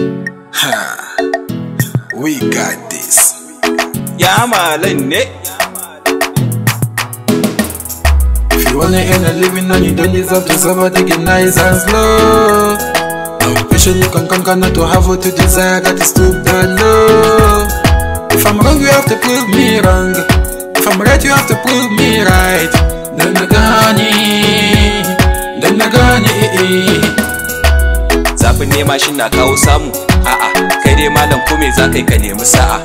Ha, we got this. Ya malan ne. If you wanna earn a living and you don't deserve to suffer, take it nice and slow. No pressure you can conquer, not to have what you desire, got to stoop down low. If I'm wrong, you have to prove me wrong. If I'm right, you have to prove me right. Then I gani. Zafin nema shi na kawo samu. A'a, kai dai malam ko me za kai ka nemi sa'a.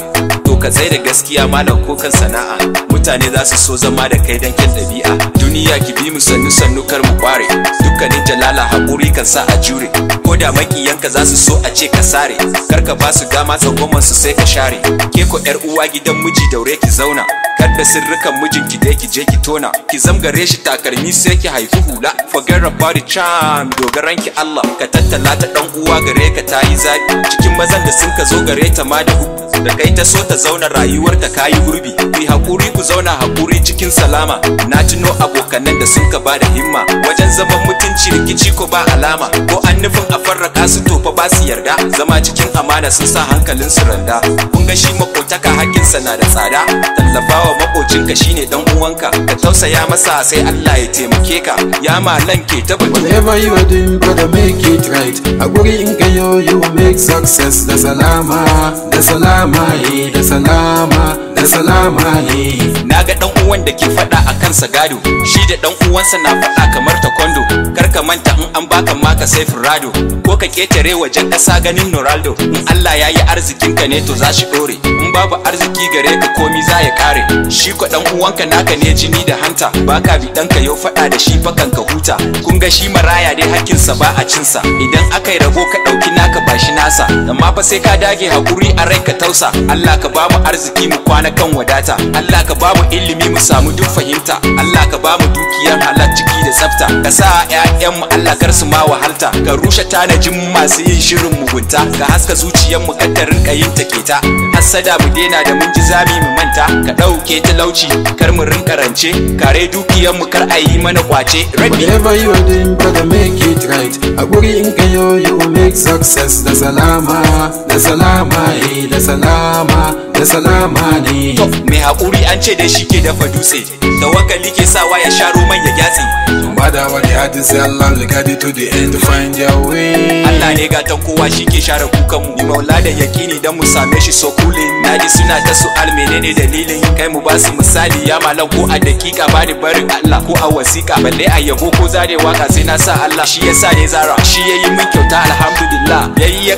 To ka tsaye da gaskiya malam ko kan sana'a. Mutane za su so zama da kai dan kyan ɗabi'a. Duniya ki bi mu sannu kar mu kware. Dukkanin jalala haƙuri kan sa a jure. Ko da makiyanka za su so a ce ka sare. Kar ka ba su dama tsangwaman su sai ka share. Ke ko ƴar uwa gidan miji daure ki zauna. Kada sirrukan mijinki dai ki je ki tona. Ki zamgare shi takalmi sai ki haifi hula. Forget about the charm, dogaran ki Allah. Ka tattala ta dan uwa gare ka tayi zabi. Cikin mazan da sun ka zo gare ta ma da uku. Da kai ta so ta zauna rayuwar ta kayi gurbi. Ku hakuri ku zauna hakuri cikin salama. Na tuno abokanan da sun ka bada himma. Wajen zaman mutunci rikici ko ba alama. Ko an nufin a farraka su to fa ba su yarda. Zama cikin amana sun sa hankalin su randa. Kun ga shi makotaka hakkinsa na da tsada. Tallafawa makocinka shine dan uwanka. Ka tausaya masa sai Allah ya taimake ka. Ya malan ke ta batu. Whatever you are doing, brother, make it right. A guri in ka yo, you will make success. Da salama, da salama, da salama, da salama ne. Naga dan uwan da ke fada akan sa gado. Shi da dan uwansa na fada kamar taekwondo. Kar ka manta in an baka maka sai Firado. Ko ka ketare wajen kasa ganin Ronaldo. In Allah ya yi arzikin ka ne to za shi dore. In babu arziki gare ka komi za ya kare. Shi ko dan uwanka naka ne jini da hanta. Baka bi danka yau fada da shi fakan ka huta. Kun ga shi maraya dai hakkinsa ba a cinsa. Idan aka yi rabo ka dauki naka bashi nasa. Amma fa sai ka dage hakuri a rai ka tausa. Allah ka bamu arziki mu kwana kan wadata. Allah ka bamu ilimi mu samu duk fahimta. Allah ka bamu dukiyar halal ciki da tsafta. Ka sa ƴaƴan mu Allah kar su ma wahalta. Ka rushe tanajin masu yin shirin mugunta. Ka haska zuciyar mu kaddarin kayin taketa. Hassada mu dena da mun ji zami mu manta. Ka dauke talauci kar mu rinka rance. Kare dukiyar mu kar a yi mana kwace. Whatever you are doing, brother, make it right. A guri in ka yo, you will make success. Da salama, da salama, da salama, da salama ne. Mai haƙuri an ce da shi ke dafa dutse. Tawakkali ke sawa ya sha roman ya gyatse. No matter what they had to say, Allah will guide you to the end to find your way. Allah ne gatan kowa shi ke share kukan mu. Ni maula da yakini dan mu same shi so kulin. Naji suna ta su'al menene dalilin kai mu ba su misali. Ya malam ko a dakika ba ni barin Allah ko a wasiƙa. Balle a yabo ko zare waka sai na sa Allah. Shi yasa ne zara shi yayi min kyauta alhamdulillah. Yayi ya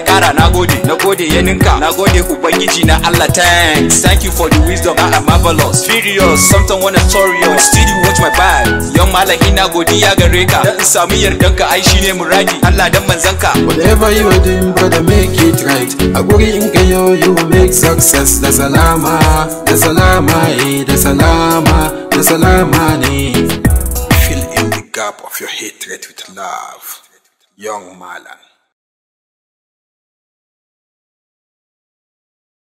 kara nagode ya ninka. Nagode ubangiji na Allah, thank you for the wisdom, I'm marvelous, furious, something wanna story you, still you watch my back. Young malam ina godiya gare ka, dan in samu yardanka ai shine muradi, Allah dan manzanka. Whatever you are doing, brother, make it right. A guri in ka yo, you will make success. Da salama, da salama, da salama, da salama ne. Fill in the gap of your hatred with love, young malam.